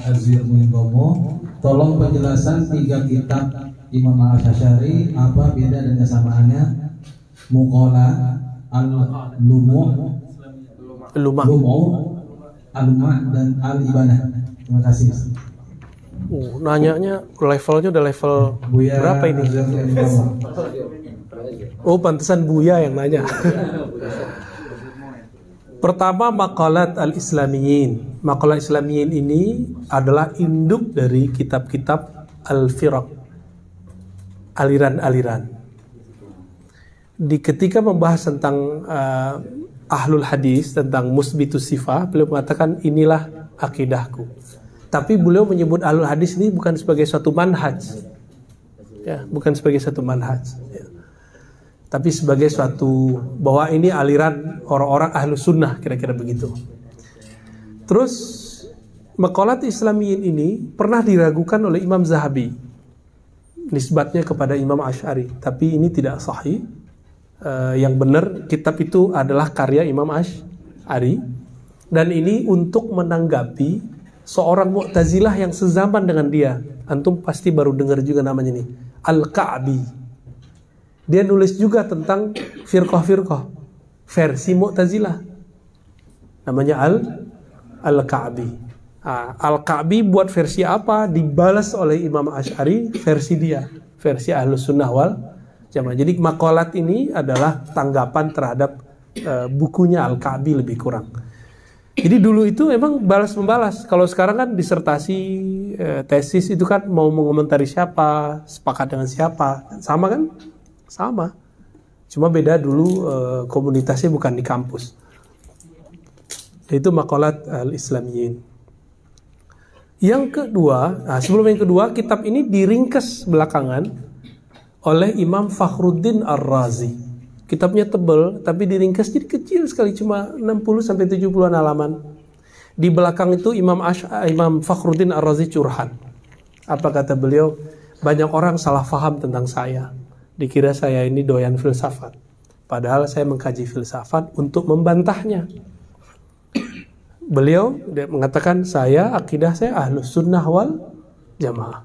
Azwir Muhimbomo, tolong penjelasan 3 kitab Imam Al-Asy'ari, apa beda dan kesamaannya? Muqala, Al-Lumu', Al-Lumah dan Al-Ibanah. Terima kasih. Nanyanya levelnya udah level Buya berapa ini? Oh, pantesan Buya yang nanya. Pertama, Maqalat Al-Islamiyin. Maqalat Islamiyin ini adalah induk dari kitab-kitab Al-Firaq, aliran-aliran. Ketika membahas tentang Ahlul Hadis, tentang Musbitus Sifah, beliau mengatakan inilah akidahku. Tapi beliau menyebut Ahlul Hadis ini bukan sebagai suatu manhaj, ya, bukan sebagai suatu manhaj, ya, tapi sebagai suatu bahwa ini aliran orang-orang Ahlus Sunnah, kira-kira begitu. Terus Maqalat Islamiyin ini pernah diragukan oleh Imam Zahabi, nisbatnya kepada Imam Asy'ari, tapi ini tidak sahih. Yang benar kitab itu adalah karya Imam Asy'ari, dan ini untuk menanggapi seorang Mu'tazilah yang sezaman dengan dia. Antum pasti baru dengar juga namanya nih, Al-Ka'bi. Dia nulis juga tentang firqah-firqah versi Mu'tazilah, namanya Al-Ka'bi. Al-Ka'bi buat versi apa? Dibalas oleh Imam Asy'ari versi dia, versi Ahlus Sunnah wal Jamaah. Jadi maqalat ini adalah tanggapan terhadap bukunya Al-Ka'bi lebih kurang. Jadi dulu itu memang balas-membalas. Kalau sekarang kan disertasi, tesis itu kan mau mengomentari siapa, sepakat dengan siapa, sama kan? Sama. Cuma beda dulu komunitasnya bukan di kampus. Itu Maqalat Al-Islamiyin. Yang kedua, sebelum yang kedua, kitab ini diringkas belakangan oleh Imam Fakhruddin Ar-Razi. Kitabnya tebal, tapi diringkas jadi kecil sekali, cuma 60-70 halaman. Di belakang itu Imam Fakhruddin Ar-Razi curhat. Apa kata beliau? Banyak orang salah faham tentang saya. Dikira saya ini doyan filsafat. Padahal saya mengkaji filsafat untuk membantahnya. Beliau mengatakan akidah saya Ahlus Sunnah wal Jamaah.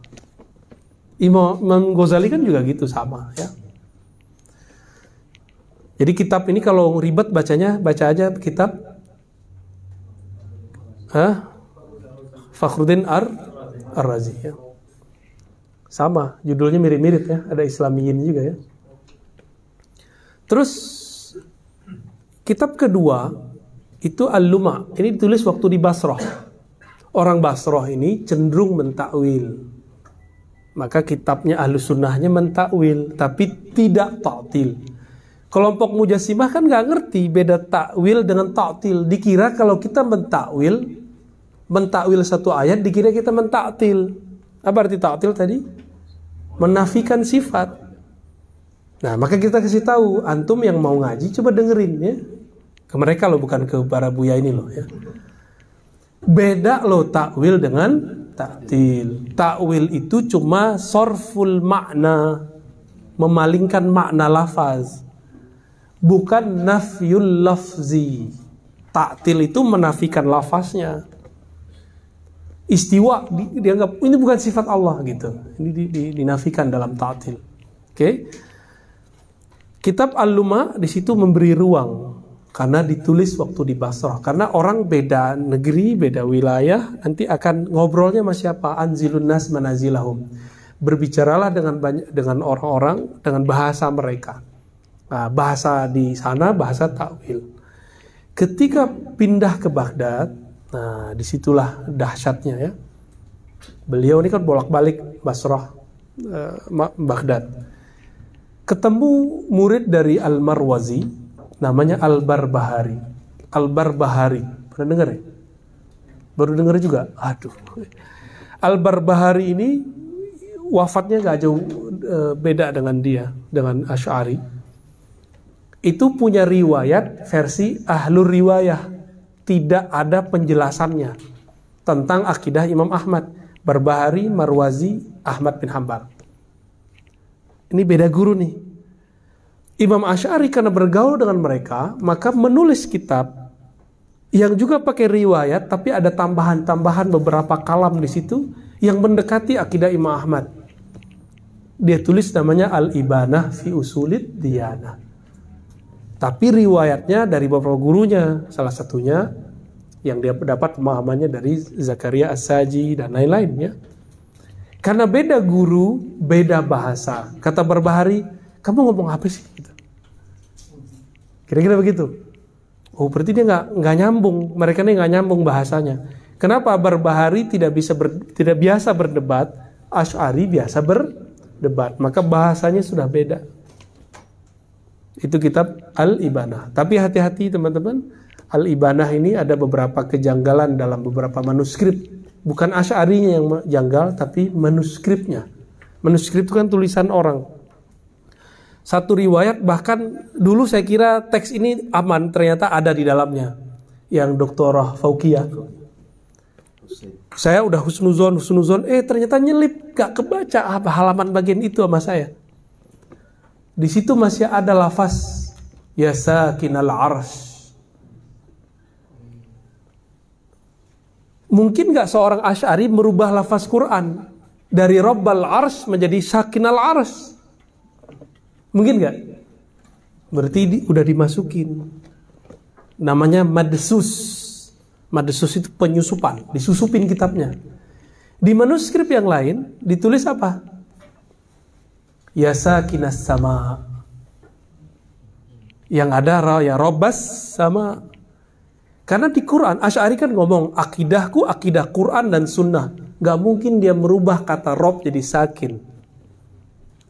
Imam Ghazali kan juga gitu, sama ya. Jadi kitab ini kalau ribet baca aja kitab Fakhruddin Ar-Razi ya. Sama, judulnya mirip-mirip ya, ada Islamiyin juga ya. Terus kitab kedua itu Al-Luma. Ini ditulis waktu di Basrah. Orang Basrah ini cenderung mentakwil. Maka kitabnya Ahlus Sunnahnya mentakwil, tapi tidak ta'til. Kelompok Mujassimah kan nggak ngerti beda takwil dengan ta'til. Dikira kalau kita mentakwil satu ayat, dikira kita mentaktil. Apa arti ta'til tadi? Menafikan sifat. Nah, maka kita kasih tahu, antum yang mau ngaji coba dengerin ya. Ke mereka loh, bukan ke para buya ini loh ya. Beda loh takwil dengan ta'til. Takwil itu cuma sorful makna, memalingkan makna lafaz, bukan nafyul lafzi. Ta'til itu menafikan lafaznya. Istiwa dianggap ini bukan sifat Allah gitu. Ini dinafikan dalam ta'til. Oke. Kitab Al-Luma di situ memberi ruang karena ditulis waktu di Basrah. Karena orang beda negeri, beda wilayah, nanti akan ngobrolnya sama siapa? Anzilun nas manazilahum. Berbicaralah dengan orang-orang dengan bahasa mereka. Nah, bahasa di sana bahasa takwil. Ketika pindah ke Baghdad, nah disitulah dahsyatnya ya. Beliau ini kan bolak-balik Basrah, Baghdad. Ketemu murid dari Al-Marwazi, namanya Al-Barbahari. Al-Barbahari, pernah dengar ya? Baru dengar juga? Aduh. Al-Barbahari ini wafatnya gak jauh beda dengan dia, dengan Asy'ari. Itu punya riwayat versi Ahlur Riwayah, tidak ada penjelasannya tentang akidah Imam Ahmad. Barbahari, Marwazi, Ahmad bin Hanbal. Ini beda guru nih. Imam Asy'ari karena bergaul dengan mereka, maka menulis kitab yang juga pakai riwayat, tapi ada tambahan-tambahan beberapa kalam di situ yang mendekati akidah Imam Ahmad. Dia tulis namanya Al-Ibanah fi Usulid Diyanah. Tapi riwayatnya dari beberapa gurunya, salah satunya yang dia dapat pemahamannya dari Zakaria As-Saji dan lain-lain ya. Karena beda guru, beda bahasa. Kata Barbahari, kamu ngomong apa sih? Gitu. Kira-kira begitu. Oh, berarti dia nggak nyambung. Mereka ini nggak nyambung bahasanya. Kenapa Barbahari tidak biasa berdebat, Asy'ari biasa berdebat. Maka bahasanya sudah beda. Itu kitab Al-Ibanah. Tapi hati-hati teman-teman, Al-Ibanah ini ada beberapa kejanggalan dalam beberapa manuskrip. Bukan Asy'arinya yang janggal, tapi manuskripnya. Manuskrip itu kan tulisan orang. Satu riwayat, bahkan dulu saya kira teks ini aman, ternyata ada di dalamnya. Yang Doktorah Faukiyah. Saya udah husnuzon, ternyata nyelip, gak kebaca halaman bagian itu sama saya. Di situ masih ada lafaz ya sakinal arsy. Mungkin gak seorang Asy'ari merubah lafaz Quran dari Rabbal Arsy menjadi sakinal arsy? Mungkin gak? Berarti udah dimasukin. Namanya madsus. Madsus itu penyusupan, disusupin kitabnya. Di manuskrip yang lain ditulis apa? Ya sakinas sama. Yang ada ya Rabbas sama. Karena di Quran, Asy'ari kan ngomong, akidahku akidah Quran dan Sunnah. Gak mungkin dia merubah kata Rob jadi sakin.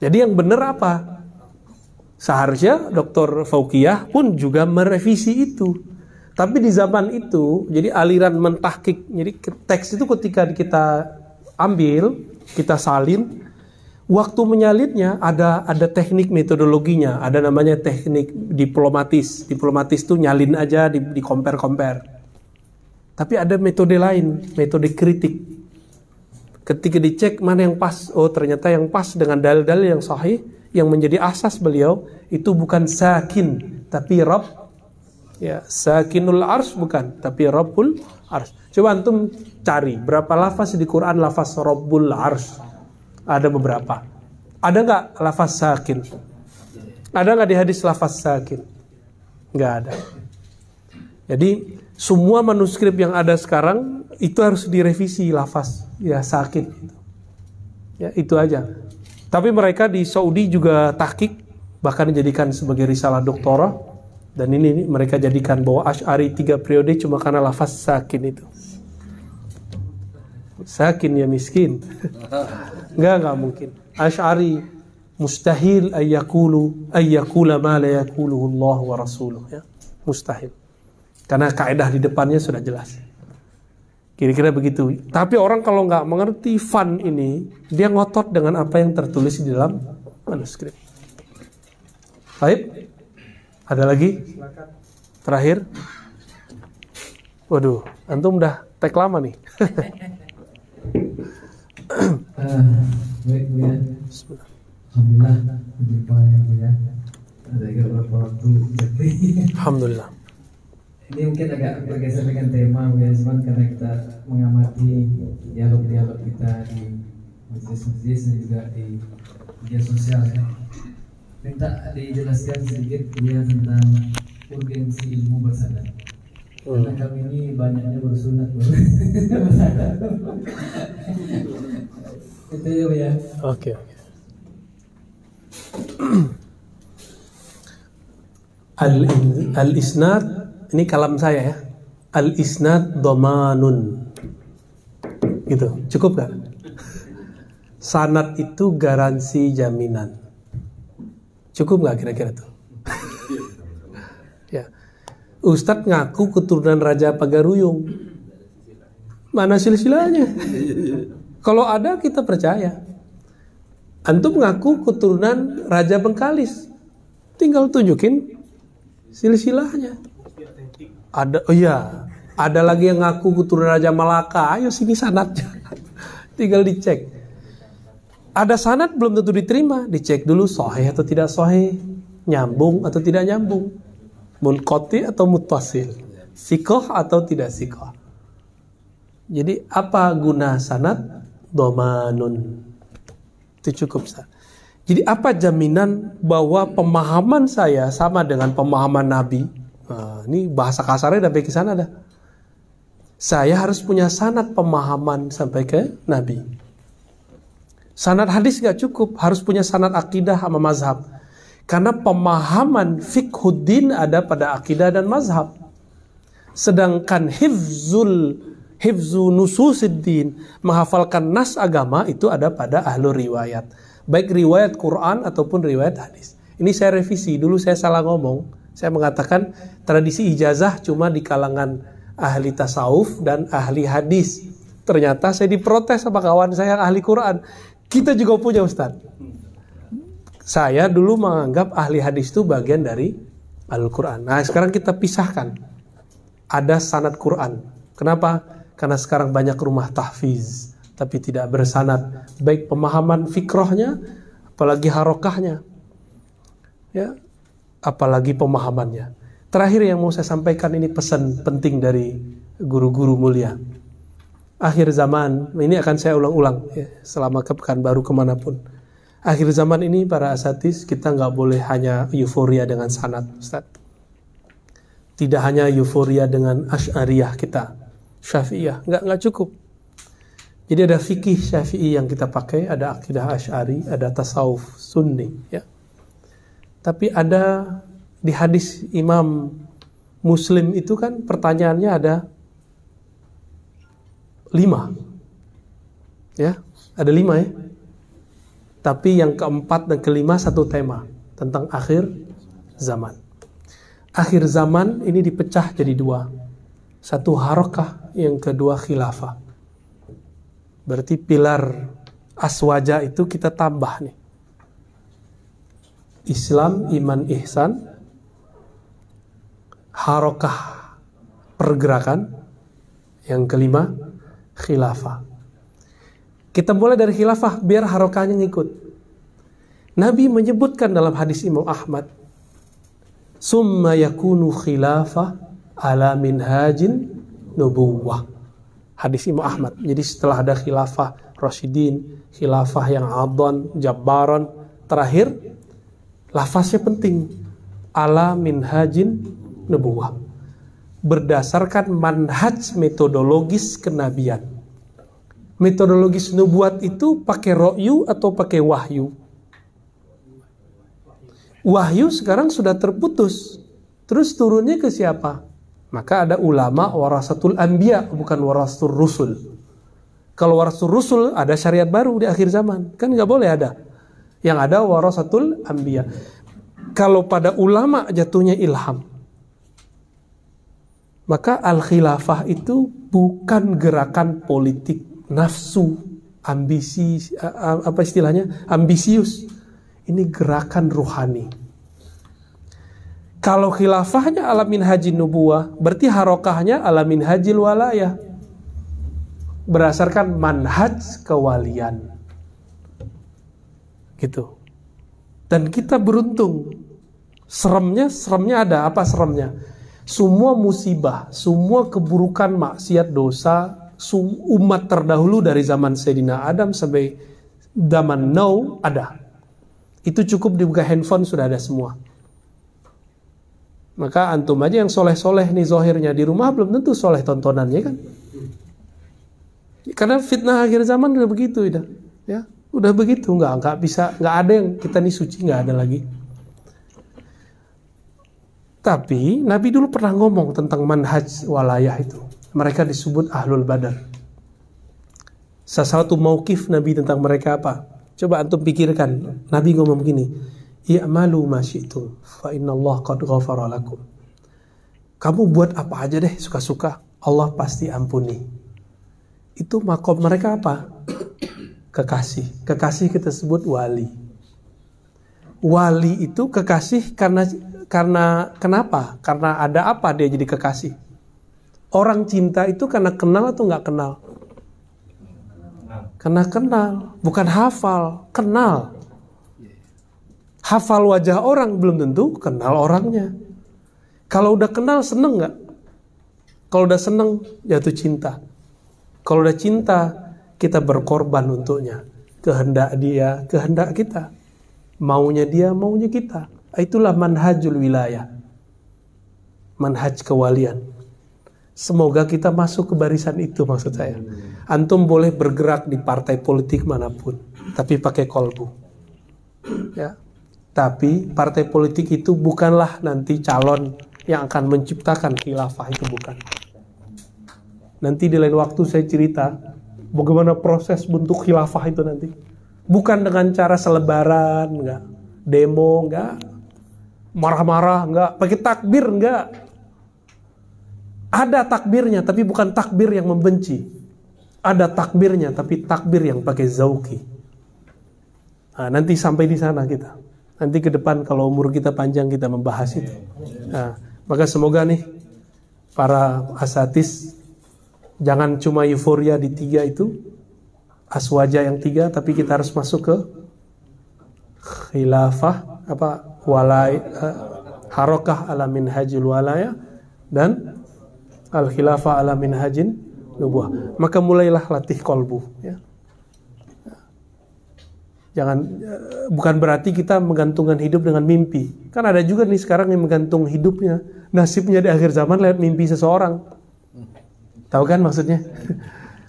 Jadi yang benar apa? Seharusnya Dr. Faukiyah pun juga merevisi itu. Tapi di zaman itu, jadi aliran mentahkik, jadi teks itu ketika kita ambil, kita salin, waktu menyalitnya ada teknik metodologinya, ada namanya teknik diplomatis. Diplomatis itu nyalin aja, di compare. Tapi ada metode lain, metode kritik. Ketika dicek mana yang pas, oh ternyata yang pas dengan dalil-dalil yang sahih, yang menjadi asas beliau itu bukan sakin, tapi Rabb. Ya, sakinul ars bukan, tapi Rabbul ars. Coba antum cari berapa lafaz di Quran lafaz Rabbul ars. Ada beberapa. Ada nggak lafaz sakin? Ada nggak di hadis lafaz sakin? Nggak ada. Jadi semua manuskrip yang ada sekarang itu harus direvisi lafaz ya sakin. Ya itu aja. Tapi mereka di Saudi juga tahqiq, bahkan dijadikan sebagai risalah doktorah. Dan ini mereka jadikan bahwa Asy'ari 3 periode cuma karena lafaz sakin itu. Sakin ya miskin. Enggak mungkin. Asy'ari mustahil ayyakula ma la yakuluhu Allah wa rasuluh ya. Mustahil. Karena kaidah di depannya sudah jelas. Kira-kira begitu. Tapi orang kalau nggak mengerti fun ini, dia ngotot dengan apa yang tertulis di dalam manuskrip. Baik. Ada lagi? Terakhir? Waduh, antum udah tag lama nih. Baik Bu ya. Alhamdulillah berjumpa ya Bu ya. Ada beberapa waktu jadi. Alhamdulillah. Ini mungkin agak bergeser dengan tema Bu ya, cuman karena kita mengamati dialog-dialog kita di majelis-majelis dan juga di media sosial ya. Minta dijelaskan sedikit ya tentang urgensi ilmu bersadar. Karena kami ini banyaknya bersunat bersadar. Itu ya. Oke. Al-isnad ini kalam saya ya. Al-isnad dhamanun. Gitu. Cukup gak? Sanad itu garansi jaminan. Cukup nggak kira-kira tuh? Ya, Ustadz ngaku keturunan Raja Pagaruyung. Mana silsilahnya? Kalau ada kita percaya. Antum ngaku keturunan Raja Bengkalis, tinggal tunjukin silsilahnya. Ada, oh iya, ada lagi yang ngaku keturunan Raja Malaka. Ayo sini sanadnya, tinggal dicek. Ada sanad belum tentu diterima, dicek dulu sahih atau tidak sahih, nyambung atau tidak nyambung, munqati atau muttasil. sikoh atau tidak sikoh. Jadi apa guna sanad? Domanun. Itu cukup, Ustaz. Jadi apa jaminan bahwa pemahaman saya sama dengan pemahaman Nabi? Nah, ini bahasa kasarnya udah ke sana dah. Saya harus punya sanad pemahaman sampai ke Nabi. Sanad hadis gak cukup, harus punya sanad akidah sama mazhab. Karena pemahaman fiqhuddin ada pada akidah dan mazhab. Sedangkan hifzu nususiddin, menghafalkan nas agama, itu ada pada ahlu riwayat. Baik riwayat Quran ataupun riwayat hadis. Ini saya revisi, dulu saya salah ngomong. Saya mengatakan tradisi ijazah cuma di kalangan ahli tasawuf dan ahli hadis. Ternyata saya diprotes sama kawan saya yang ahli Quran. Kita juga punya, Ustaz. Saya dulu menganggap ahli hadis itu bagian dari Al-Quran. Nah, sekarang kita pisahkan. Ada sanad Quran. Kenapa? Karena sekarang banyak rumah tahfiz, tapi tidak bersanad. Baik pemahaman fikrohnya, apalagi harokahnya. Ya, apalagi pemahamannya. Terakhir yang mau saya sampaikan, ini pesan penting dari guru-guru mulia. Akhir zaman, ini akan saya ulang-ulang ya, selama ke Pekanbaru kemanapun. Akhir zaman ini para asatis, kita nggak boleh hanya euforia dengan sanad, Ustaz. Tidak hanya euforia dengan Asy'ariyah kita, Syafi'iyah, nggak cukup. Jadi ada fikih Syafi'i yang kita pakai, ada akidah Asy'ari, ada tasawuf Sunni, ya. Tapi ada di hadis Imam Muslim itu kan pertanyaannya ada 5, ya, ada 5 ya. Tapi yang keempat dan kelima satu tema tentang akhir zaman. Akhir zaman ini dipecah jadi 2. Satu harokah, yang kedua khilafah. Berarti pilar aswaja itu kita tambah nih. Islam, iman, ihsan. Harokah, pergerakan. Yang kelima, khilafah. Kita mulai dari khilafah biar harokahnya ngikut. Nabi menyebutkan dalam hadis Imam Ahmad, summa yakunu khilafah ala minhajin nubuwah. Hadis Imam Ahmad. Jadi setelah ada khilafah Rasyidin, khilafah yang adhan, jabbaran, terakhir lafaznya penting, ala minhajin nubuwah, berdasarkan manhaj metodologis kenabian. Metodologis nubuat itu pakai ro'yu atau pakai wahyu? Wahyu sekarang sudah terputus. Terus turunnya ke siapa? Maka ada ulama warasatul anbiya, bukan warasatul rusul. Kalau warasatul rusul ada syariat baru di akhir zaman. Kan nggak boleh ada. Yang ada warasatul anbiya. Kalau pada ulama jatuhnya ilham. Maka al-khilafah itu bukan gerakan politik, nafsu, ambisi, apa istilahnya? Ambisius. Ini gerakan ruhani. Kalau khilafahnya ala minhajin nubuwah, berarti harokahnya ala minhajil walayah. Berdasarkan manhaj kewalian. Gitu. Dan kita beruntung. Seremnya ada. Apa seremnya? Semua musibah, semua keburukan, maksiat, dosa, umat terdahulu dari zaman Sayyidina Adam sampai zaman now ada. Itu cukup dibuka handphone sudah ada semua. Maka antum aja yang soleh-soleh nih zohirnya di rumah belum tentu soleh tontonannya kan. Karena fitnah akhir zaman udah begitu ya. Udah begitu nggak bisa, nggak ada yang kita nih suci, nggak ada lagi. Tapi Nabi dulu pernah ngomong tentang manhaj walayah itu. Mereka disebut ahlul badar. Salah satu mauqif Nabi tentang mereka apa? Coba antum pikirkan. Nabi ngomong begini, i'malu ma syi'tum fa innallaha qad ghafara lakum. Kamu buat apa aja deh suka-suka, Allah pasti ampuni. Itu makom mereka apa? Kekasih. Kekasih kita sebut wali. Wali itu kekasih karena kenapa? Karena ada apa dia jadi kekasih? Orang cinta itu karena kenal atau nggak kenal? Karena kenal, bukan hafal, kenal. Hafal wajah orang belum tentu kenal orangnya. Kalau udah kenal seneng nggak? Kalau udah seneng, jatuh cinta. Kalau udah cinta, kita berkorban untuknya. Kehendak dia, kehendak kita. Maunya dia, maunya kita. Itulah manhajul wilayah. Manhaj kewalian. Semoga kita masuk ke barisan itu, maksud saya. Antum boleh bergerak di partai politik manapun, tapi pakai kolbu. Ya. Tapi partai politik itu bukanlah nanti calon yang akan menciptakan khilafah, itu bukan. Nanti di lain waktu saya cerita bagaimana proses bentuk khilafah itu nanti. Bukan dengan cara selebaran, enggak, demo, enggak, marah-marah, enggak, pakai takbir, enggak. Ada takbirnya, tapi bukan takbir yang membenci. Ada takbirnya, tapi takbir yang pakai zauki. Nah, nanti sampai di sana kita. Nanti ke depan kalau umur kita panjang kita membahas itu. Nah, maka semoga nih para asatis jangan cuma euforia di 3 itu, aswaja yang 3, tapi kita harus masuk ke khilafah, harokah ala minhajil walaya, dan al-khilafah ala minhajin nubuah. Maka mulailah latih kolbu, ya. Jangan, bukan berarti kita menggantungkan hidup dengan mimpi. Kan ada juga nih sekarang yang menggantung hidupnya, nasibnya di akhir zaman lewat mimpi seseorang. Tahu kan maksudnya?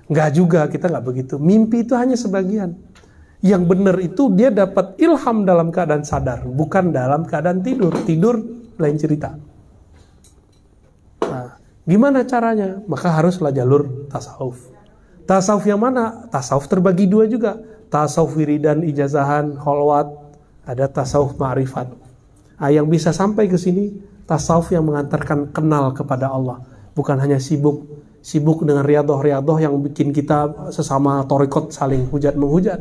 Enggak juga, kita enggak begitu. Mimpi itu hanya sebagian. Yang benar itu dia dapat ilham dalam keadaan sadar, bukan dalam keadaan tidur. Tidur lain cerita. Nah, gimana caranya? Maka haruslah jalur tasawuf. Tasawuf yang mana? Tasawuf terbagi 2 juga. Tasawuf wiridan, ijazahan, kholwat, ada tasawuf ma'rifat. Nah, yang bisa sampai ke sini tasawuf yang mengantarkan kenal kepada Allah, bukan hanya sibuk dengan riadoh yang bikin kita sesama torikot saling hujat menghujat.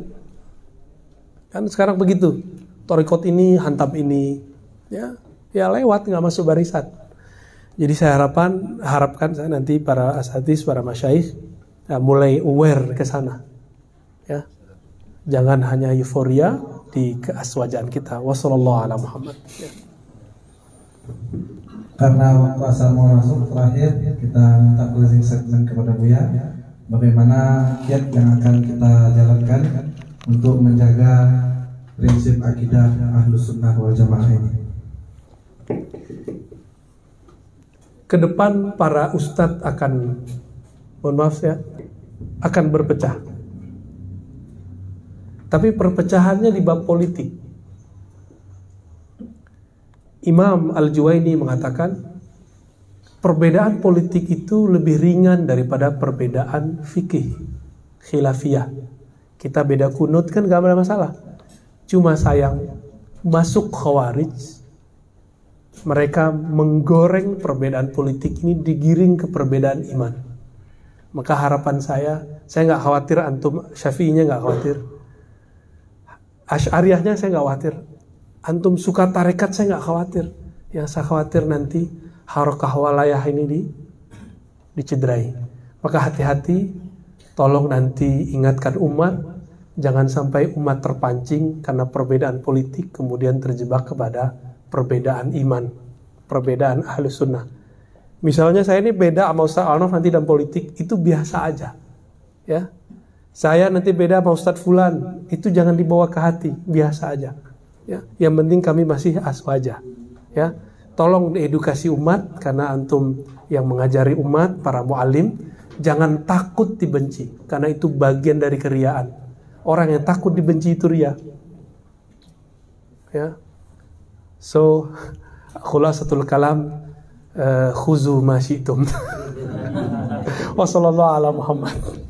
Kan sekarang begitu, torikot ini hantam ini, ya lewat, nggak masuk barisan. Jadi saya harapkan saya nanti para asatidz, para masyaikh mulai aware ke sana, ya. Jangan hanya euforia di keaswajaan kita. Wassallallahu ala Muhammad. Ya. Karena waktu asal mau masuk terakhir, kita minta closing statement kepada Buya. Bagaimana kiat yang akan kita jalankan untuk menjaga prinsip akidah Ahlus Sunnah wal Jamaah ini. Kedepan para ustadz akan, mohon maaf ya, akan berpecah. Tapi perpecahannya di bab politik. Imam Al-Juwaini mengatakan perbedaan politik itu lebih ringan daripada perbedaan fikih khilafiyah. Kita beda kunut kan gak ada masalah. Cuma sayang masuk khawarij, mereka menggoreng perbedaan politik ini digiring ke perbedaan iman. Maka harapan saya gak khawatir antum Syafi'inya gak khawatir, Asy'ariyahnya saya nggak khawatir, antum suka tarekat saya nggak khawatir. Yang saya khawatir nanti harokah walayah ini dicederai. Maka hati-hati, tolong nanti ingatkan umat, jangan sampai umat terpancing karena perbedaan politik kemudian terjebak kepada perbedaan iman, perbedaan Ahlus Sunnah. Misalnya saya ini beda sama Ustaz Alnof nanti dalam politik, itu biasa aja, ya. Saya nanti beda sama Ustadz Fulan, itu jangan dibawa ke hati, biasa aja. Ya, yang penting kami masih aswaja. Ya, tolong edukasi umat karena antum yang mengajari umat, para mu'alim, jangan takut dibenci karena itu bagian dari keriaan. Orang yang takut dibenci itu ria. Ya, so khulasatul kalam, khuzu ma syi'tum. Wassallallahu ala Muhammad.